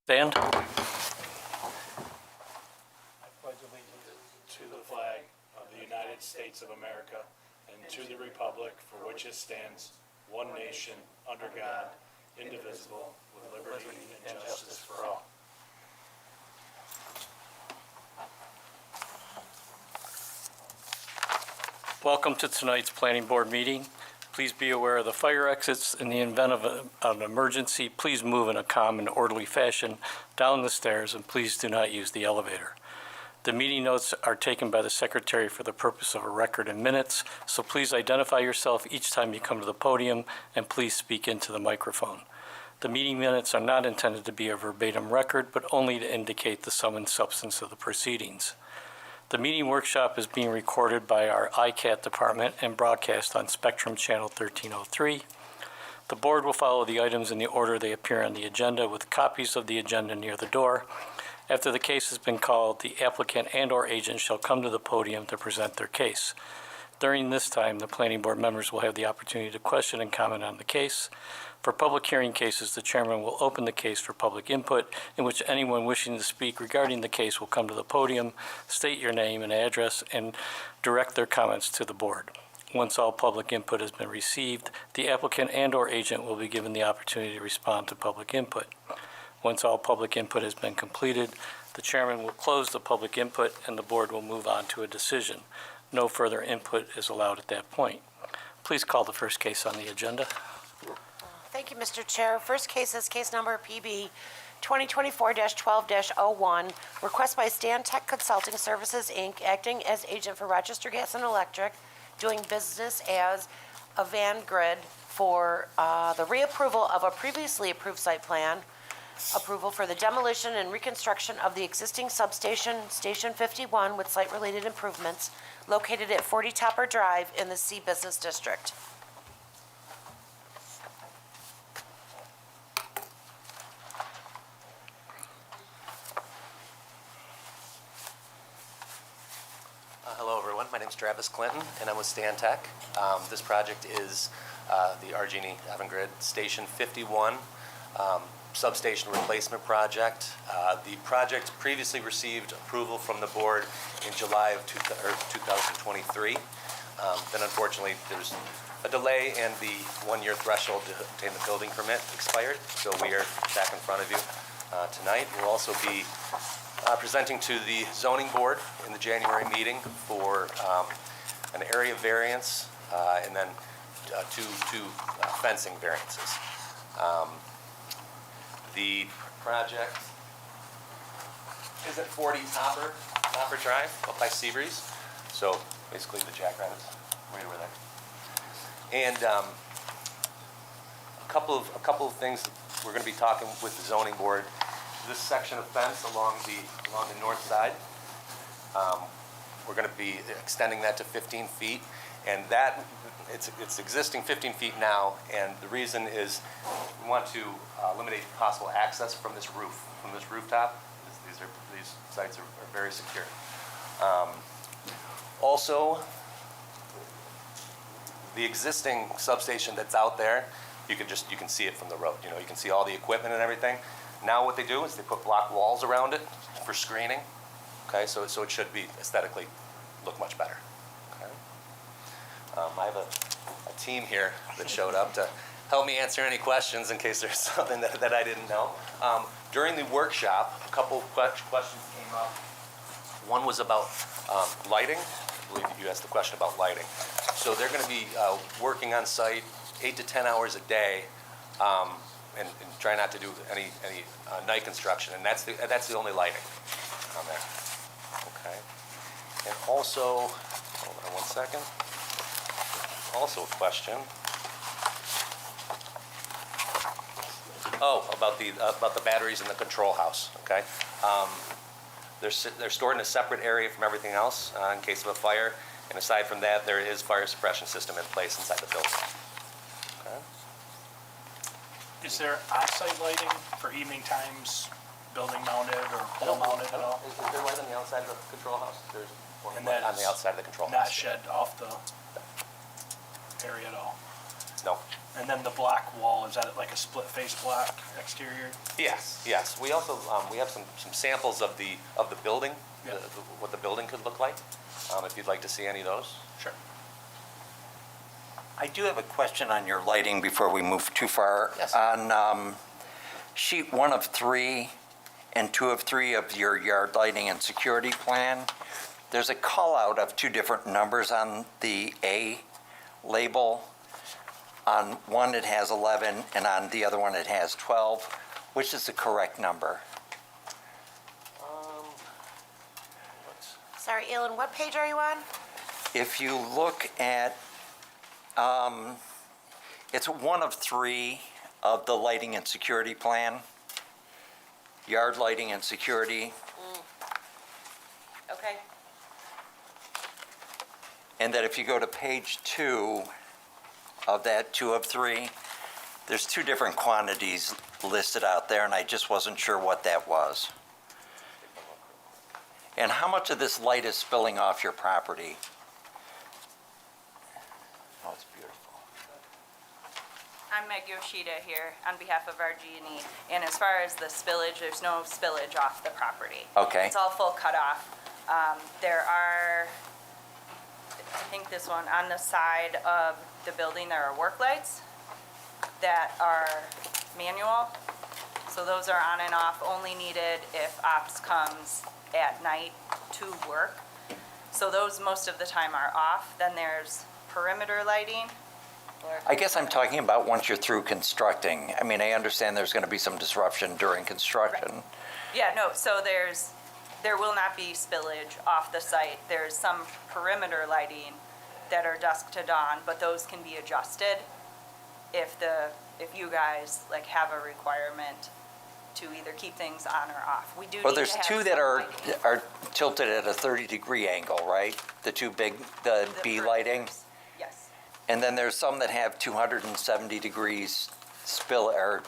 Stand. I pledge allegiance to the flag of the United States of America and to the republic for which it stands, one nation, under God, indivisible, with liberty and justice for all. Welcome to tonight's planning board meeting. Please be aware of the fire exits. In the event of an emergency, please move in a calm and orderly fashion down the stairs, and please do not use the elevator. The meeting notes are taken by the secretary for the purpose of a record and minutes, so please identify yourself each time you come to the podium, and please speak into the microphone. The meeting minutes are not intended to be a verbatim record, but only to indicate the sum and substance of the proceedings. The meeting workshop is being recorded by our ICAT department and broadcast on Spectrum Channel 1303. The board will follow the items in the order they appear on the agenda, with copies of the agenda near the door. After the case has been called, the applicant and/or agent shall come to the podium to present their case. During this time, the planning board members will have the opportunity to question and comment on the case. For public hearing cases, the chairman will open the case for public input, in which anyone wishing to speak regarding the case will come to the podium, state your name and address, and direct their comments to the board. Once all public input has been received, the applicant and/or agent will be given the opportunity to respond to public input. Once all public input has been completed, the chairman will close the public input and the board will move on to a decision. No further input is allowed at that point. Please call the first case on the agenda. Thank you, Mr. Chair. First case is case number PB 2024-12-01, request by Stantec Consulting Services, Inc., acting as agent for Rochester Gas and Electric, doing business as Avangrid for the reapproval of a previously approved site plan, approval for the demolition and reconstruction of the existing substation, Station 51, with site-related improvements located at 40 Topper Drive in the C Business District. Hello, everyone. My name is Travis Clinton, and I'm with Stantec. This project is the Argini Avangrid Station 51 substation replacement project. The project previously received approval from the board in July of 2023. Then, unfortunately, there's a delay, and the one-year threshold to obtain the building permit expired. So we are back in front of you tonight. We'll also be presenting to the zoning board in the January meeting for an area variance and then two fencing variances. The project is at 40 Topper Drive up by Seabreeze. So basically the Jackrabbits right over there. And a couple of things that we're going to be talking with the zoning board. This section of fence along the north side, we're going to be extending that to 15 feet, and that it's existing 15 feet now. And the reason is we want to eliminate possible access from this rooftop. These sites are very secure. Also, the existing substation that's out there, you can see it from the road. You can see all the equipment and everything. Now what they do is they put block walls around it for screening. Okay, so it should be aesthetically look much better. Okay. I have a team here that showed up to help me answer any questions in case there's something that I didn't know. During the workshop, a couple of questions came up. One was about lighting. I believe you asked the question about lighting. So they're going to be working on site 8 to 10 hours a day. And try not to do any night construction, and that's the only lighting on there. Okay. And also, hold on one second. Also a question. Oh, about the batteries in the control house. Okay. They're stored in a separate area from everything else in case of a fire, and aside from that, there is fire suppression system in place inside the building. Okay. Is there on-site lighting for evening times, building mounted or pole mounted at all? Is there light on the outside of the control house? There's one And that on the is outside of the control Not house. shed off the area at all? No. And then the black wall, is that like a split face black exterior? Yes, yes. We also, we have some samples of the building, Yeah. what the building could look like, if you'd like to see any of those. Sure. I do have a question on your lighting before we move too far. Yes. On sheet 1 of 3 and 2 of 3 of your yard lighting and security plan, there's a call out of 2 different numbers on the A label. On one it has 11 and on the other one it has 12. Which is the correct number? Sorry, Alan, what page are you on? If you look at, it's 1 of 3 of the lighting and security plan. Yard lighting and security. Okay. And that if you go to page 2 of that 2 of 3, there's 2 different quantities listed out there, and I just wasn't sure what that was. And how much of this light is spilling off your property? Oh, it's beautiful. I'm Meg Yoshida here on behalf of RG&E, and as far as the spillage, there's no spillage off the property. Okay. It's all full cutoff. There are, I think this one, on the side of the building, there are work lights that are manual. So those are on and off, only needed if ops comes at night to work. So those most of the time are off. Then there's perimeter lighting. I guess I'm talking about once you're through constructing. I mean, I understand there's going to be some disruption during construction. Yeah, no, so there will not be spillage off the site. There's some perimeter lighting that are dusk to dawn, but those can be adjusted if you guys like have a requirement to either keep things on or off. We do Well, need there's to have 2 that some lighting. are tilted at a 30-degree angle, right? The 2 big, the The B lighting? perimeters. Yes, And then there's some that have 270 degrees spill or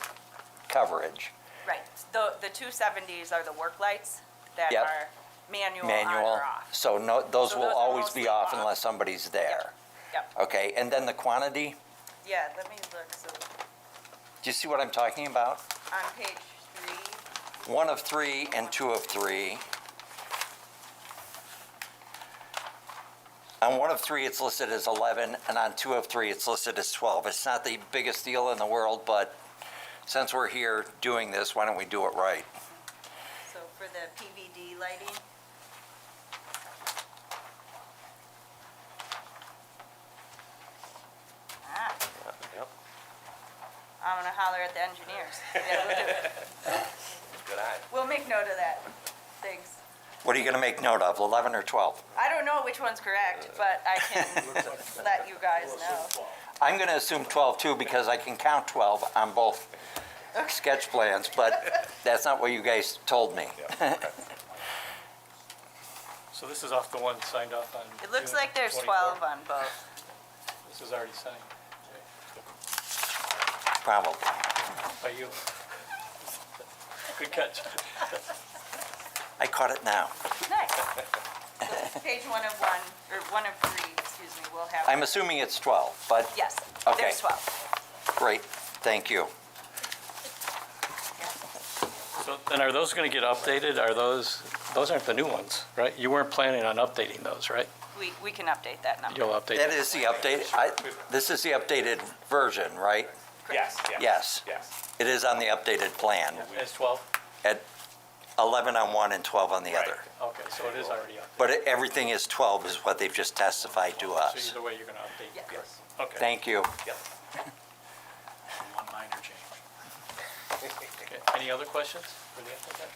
coverage, right. The 270s are the work lights that Yep. are manual on manual. or off. So no, those So will those are always be mostly off off. unless somebody's there. Yep, Okay, and then the quantity, yeah, let me look, so do you see what I'm talking about? on page 3, 1 of 3 and 2 of 3. On 1 of 3, it's listed as 11, and on 2 of 3, it's listed as 12. It's not the biggest deal in the world, but since we're here doing this, why don't we do it right? so for the PVD lighting, Yep, I'm gonna holler at the engineers. Yeah, we'll do it. good eye. We'll make note of that. Thanks. What are you going to make note of, 11 or 12? I don't know which one's correct, but I can let you guys know. I'm going to assume 12 too because I can count 12 on both sketch plans, but that's not what you guys told me. So this is off the one signed off on. It looks June like there's 24th. 12 on both. This is already signed Probably. by you. Good catch. I caught it now. Nice. So page 1 of 1, or 1 of 3, excuse me, we'll have. I'm assuming it's 12, but Yes, Okay. there's 12. great, thank you. So then are those going to get updated? Are those aren't the new ones, right? You weren't planning on updating those, right? We can update that number. You'll update. That is the update, this is the updated version, right? Yes, Yes. Yes. It is on the updated plan, As 12? at 11 on one and 12 on the Right. other. Okay, so it is already up. But everything is 12 is what they've just testified to So us. either way, you're going to update. Yeah. Yes. Okay. Thank you. Yep. One minor change. Okay. Any other questions for the applicant?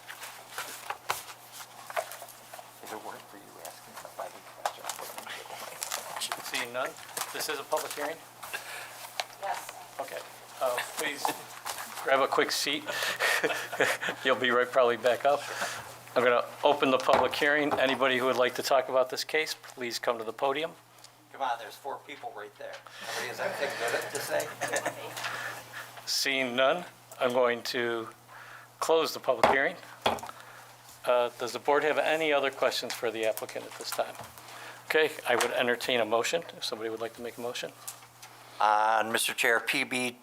If it weren't for you asking a fighting question, I wouldn't have done it. Seeing none, this is a public hearing? Yes. Okay. Please grab a quick seat. You'll be right probably back up. I'm going to open the public hearing. Anybody who would like to talk about this case, please come to the podium. Come on, there's 4 people right there. Nobody has anything good to say? Seeing none, I'm going to close the public hearing. Does the board have any other questions for the applicant at this time? Okay, I would entertain a motion, if somebody would like to make a motion. On, Mr. Chair, PB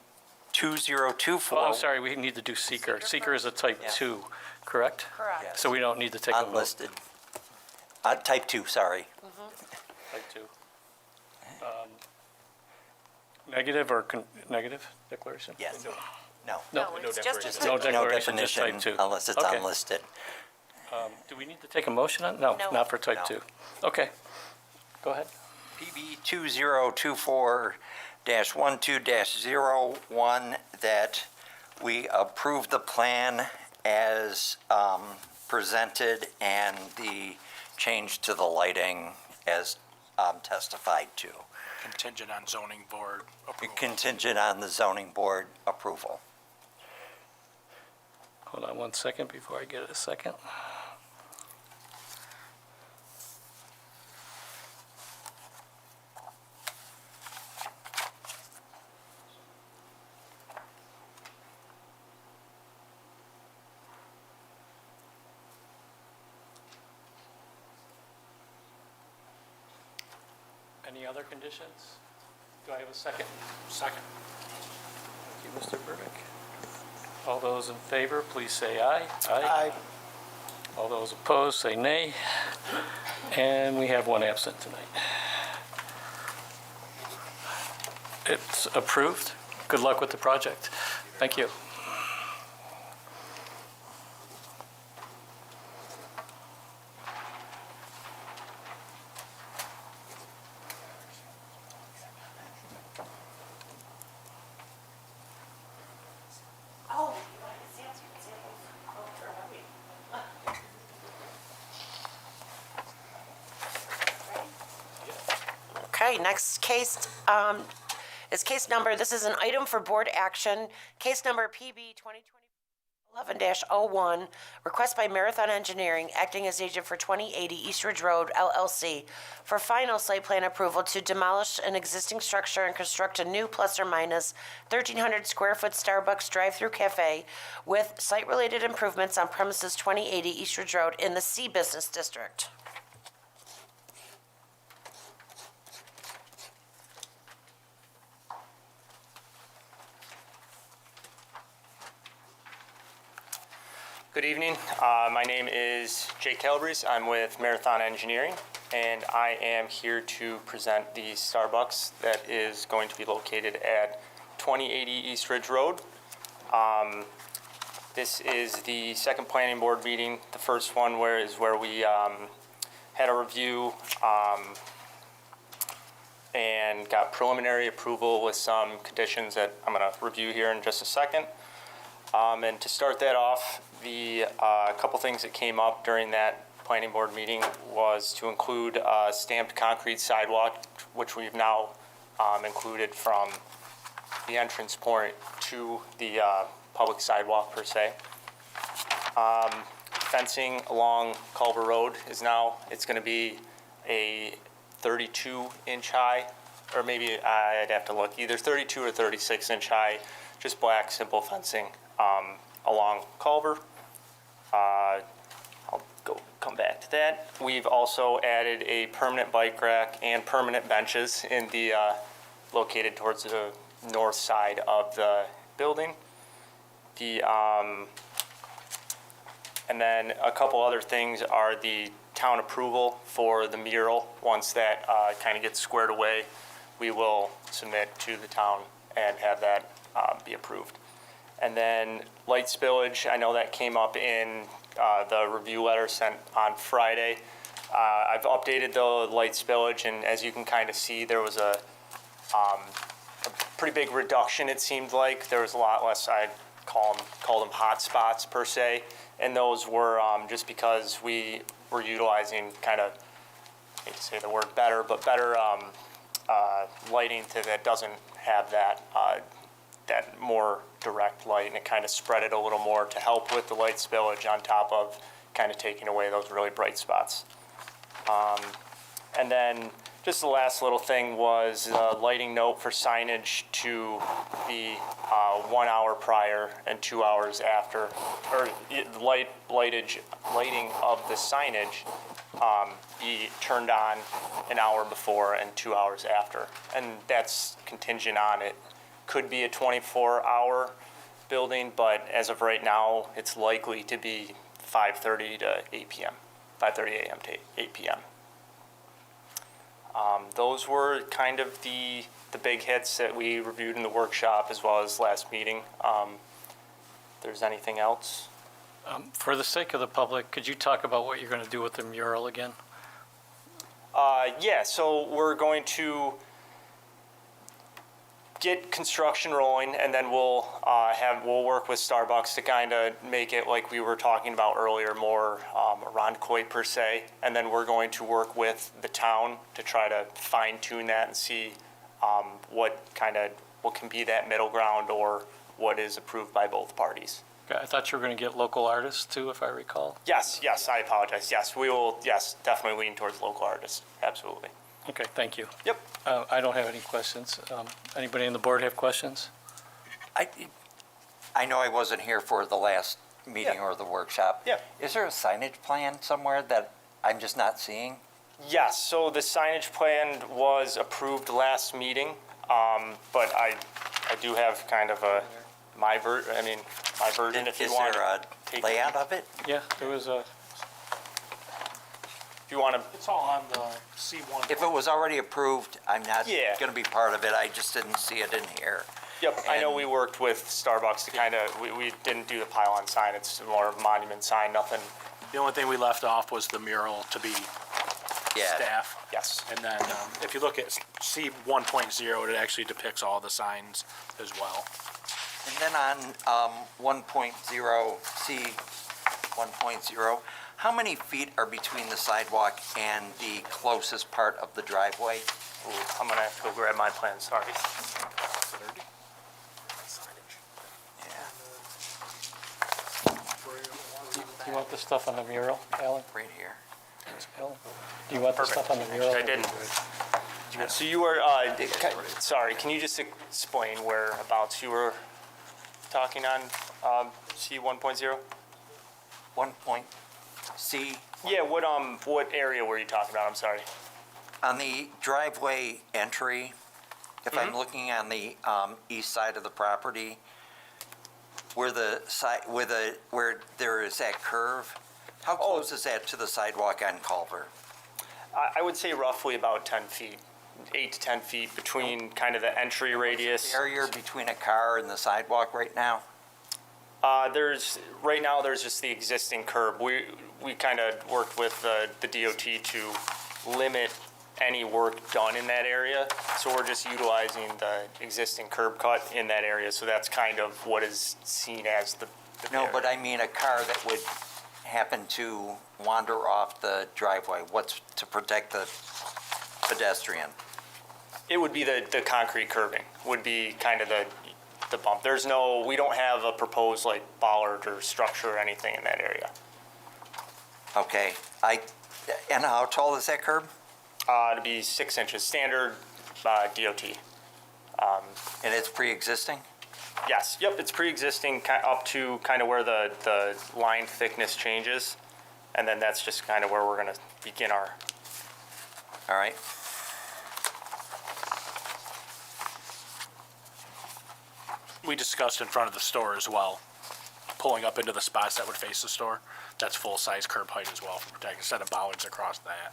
2024. Oh, I'm sorry, we need to do seeker. Seeker is a type Yeah. 2, correct? Correct. So we don't need to take a vote. Unlisted. Type 2, sorry. Type 2. Negative or negative declaration? Yes. No. No, No, it's just a no type. No declaration, just type 2. definition unless it's Okay. unlisted. Do we need to take a motion on? No, No. not for type No. 2. Okay. Go ahead. PB 2024-12-01, that we approve the plan as presented and the change to the lighting as testified to, Contingent on zoning board approval. contingent on the zoning board approval. Hold on one second before I get it a second. Any other conditions? Do I have a second? Second. Thank you, Mr. Burbick. All those in favor, please say aye. Aye. All those opposed, say nay. And we have one absent tonight. It's approved. Good luck with the project. Thank you. Oh. Okay, next case is case number, this is an item for board action, case number PB 2020-11-01, request by Marathon Engineering, acting as agent for 2080 East Ridge Road LLC, for final site plan approval to demolish an existing structure and construct a new plus or minus 1,300 square foot Starbucks drive-through cafe with site-related improvements on premises 2080 East Ridge Road in the C Business District. Good evening. My name is Jake Calabrese. I'm with Marathon Engineering, and I am here to present the Starbucks that is going to be located at 2080 East Ridge Road. This is the second planning board meeting. The first one where we had a review and got preliminary approval with some conditions that I'm going to review here in just a second. And to start that off, the couple things that came up during that planning board meeting was to include a stamped concrete sidewalk, which we've now included from the entrance point to the public sidewalk per se. Fencing along Culver Road is now, it's going to be a 32-inch high, or maybe I'd have to look, either 32 or 36-inch high, just black, simple fencing along Culver. I'll come back to that. We've also added a permanent bike rack and permanent benches in the located towards the north side of the building. And then a couple other things are the town approval for the mural. Once that kind of gets squared away, we will submit to the town and have that be approved. And then light spillage, I know that came up in the review letter sent on Friday. I've updated the light spillage, and as you can kind of see, there was a pretty big reduction, it seemed like. There was a lot less, I'd call them hot spots per se, and those were just because we were utilizing kind of, I hate to say the word better, but better lighting that doesn't have that that more direct light, and it kind of spread it a little more to help with the light spillage on top of kind of taking away those really bright spots. And then Just the last little thing was a lighting note for signage to be 1 hour prior and 2 hours after, or lighting of the signage be turned on an hour before and 2 hours after. And that's contingent on it. Could be a 24-hour building, but as of right now, it's likely to be 5:30 to 8 p.m., 5:30 a.m. to 8 p.m. Those were kind of the big hits that we reviewed in the workshop as well as last meeting. If there's anything else? For the sake of the public, could you talk about what you're going to do with the mural again? Yeah, so we're going to get construction rolling, and then we'll work with Starbucks to kind of make it like we were talking about earlier, more Irondequoit per se. And then we're going to work with the town to try to fine tune that and see what can be that middle ground or what is approved by both parties. Okay, I thought you were going to get local artists too, if I recall. Yes, I apologize. Yes, we will. Yes, definitely lean towards local artists. Absolutely. Okay, thank you. Yep. I don't have any questions. Anybody on the board have questions? I know I wasn't here for the last meeting Yeah. or the workshop. Yeah. Is there a signage plan somewhere that I'm just not seeing? Yes, so the signage plan was approved last meeting, but I do have kind of my version if you Is want there a take layout of it? Yeah, there was a, If you want to, It's all on the C1. If it was already approved, I'm not Yeah. going to be part of it. I just didn't see it in here. yep, I know And- we worked with Starbucks to kind of, we didn't do the pylon sign, it's more of a monument sign, nothing, The only thing we left off was the mural to be Yeah. staff. yes. And then if you look at C 1.0, it actually depicts all the signs as well. And then on 1.0, C 1.0, how many feet are between the sidewalk and the closest part of the driveway? Ooh, I'm gonna have to go grab my plan, sorry. do you want the stuff on the mural, Alan? Right here. Alan? Do you want the Perfect. stuff on the mural? I didn't. So you were, sorry, can you just explain whereabouts you were talking on C 1.0? 1 point C, Yeah, what area were you talking about? I'm sorry. on the driveway entry, if I'm looking on the east side of the property, where there is that curve, how close is that to the sidewalk on Culver? I would say roughly about 10 feet, 8 to 10 feet between kind of the entry radius. Area between a car and the sidewalk right now? Right now, there's just the existing curb. We kind of worked with the DOT to limit any work done in that area. So we're just utilizing the existing curb cut in that area. So that's kind of what is seen as the No, area. but I mean a car that would happen to wander off the driveway. What's to protect the pedestrian? It would be the concrete curbing, would be kind of the bump. We don't have a proposed like bollard or structure or anything in that area. Okay, and how tall is that curb? To be 6 inches, standard DOT. And it's pre-existing? Yes, yep, it's pre-existing up to kind of where the line thickness changes. And then that's just kind of where we're going to begin our, All right. We discussed in front of the store as well, pulling up into the spots that would face the store. That's full-size curb height as well for protection, instead of bollards across that.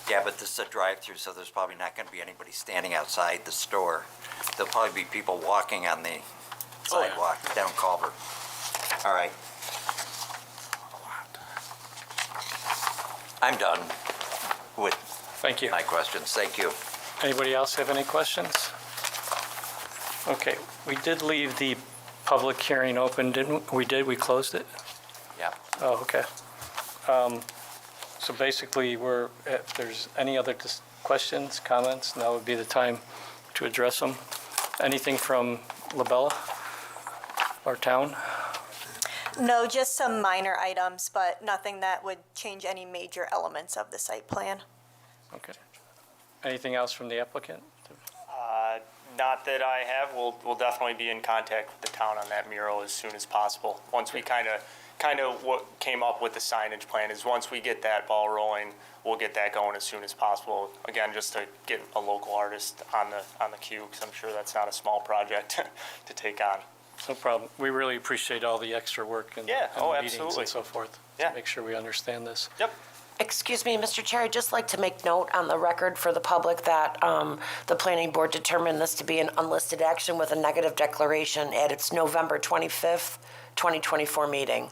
Yeah, but this is a drive-through, so there's probably not going to be anybody standing outside the store. There'll probably be people walking on the Oh, yeah. sidewalk down Culver. All right. I'm done with Thank you. my questions. Thank you. Anybody else have any questions? Okay, we did leave the public hearing open, didn't we? We closed it? Yeah. Oh, okay. So basically, if there's any other questions, comments, now would be the time to address them. Anything from Labella, our town? No, just some minor items, but nothing that would change any major elements of the site plan. Okay. Anything else from the applicant? Not that I have. We'll definitely be in contact with the town on that mural as soon as possible. Once we kind of what came up with the signage plan is once we get that ball rolling, we'll get that going as soon as possible. Again, just to get a local artist on the queue, because I'm sure that's not a small project to take on. No problem. We really appreciate all the extra work and Yeah. and Oh, the meetings absolutely. and so forth. Yeah. To make sure we understand this. Yep. Excuse me, Mr. Chair, I'd just like to make note on the record for the public that the planning board determined this to be an unlisted action with a negative declaration at its November 25th, 2024 meeting.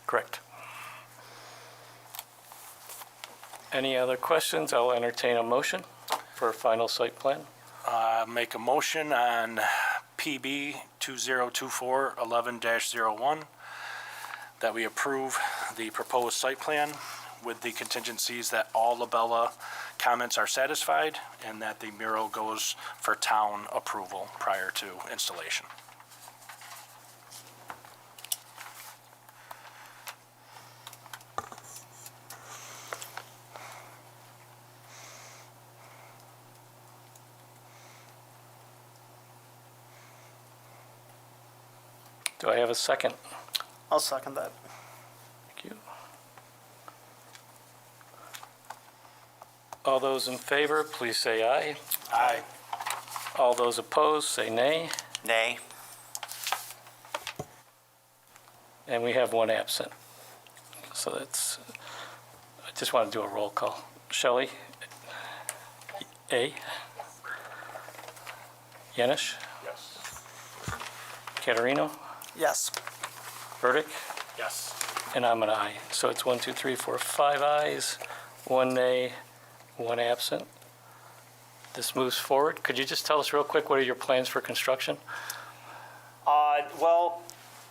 Correct. Any other questions? I'll entertain a motion for a final site plan. Make a motion on PB 2024-11-01 that we approve the proposed site plan with the contingencies that all Labella comments are satisfied and that the mural goes for town approval prior to installation. Do I have a second? I'll second that. Thank you. All those in favor, please say aye. Aye. All those opposed, say nay. Nay. And we have one absent. So that's, I just want to do a roll call. Shelley? A? Yanish? Yes. Caterino? Yes. Burdick? Yes. And I'm an aye. So it's 1, 2, 3, 4, 5 ayes, 1 nay, 1 absent. This moves forward. Could you just tell us real quick, what are your plans for construction? Well,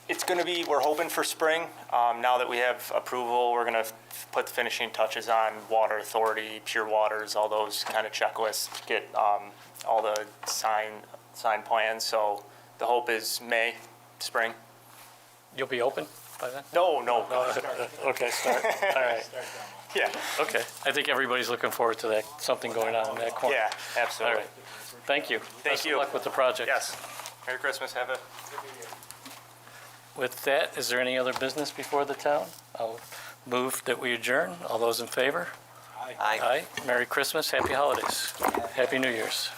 it's going to be, we're hoping for spring. Now that we have approval, we're going to put the finishing touches on water authority, pure waters, all those kind of checklists, get all the sign plans. So the hope is May, spring. You'll be open by then? No. Okay, start. All right. Yeah, Okay. I think everybody's looking forward to that, something going on in that corner. yeah, All absolutely. right. Thank you. Best you. of luck with the project. Yes. Merry Christmas. Have a With that, is there any other business before the town? I'll move that we adjourn. All those in favor? Aye. Aye. Merry Christmas, Happy Holidays, Happy New Year's.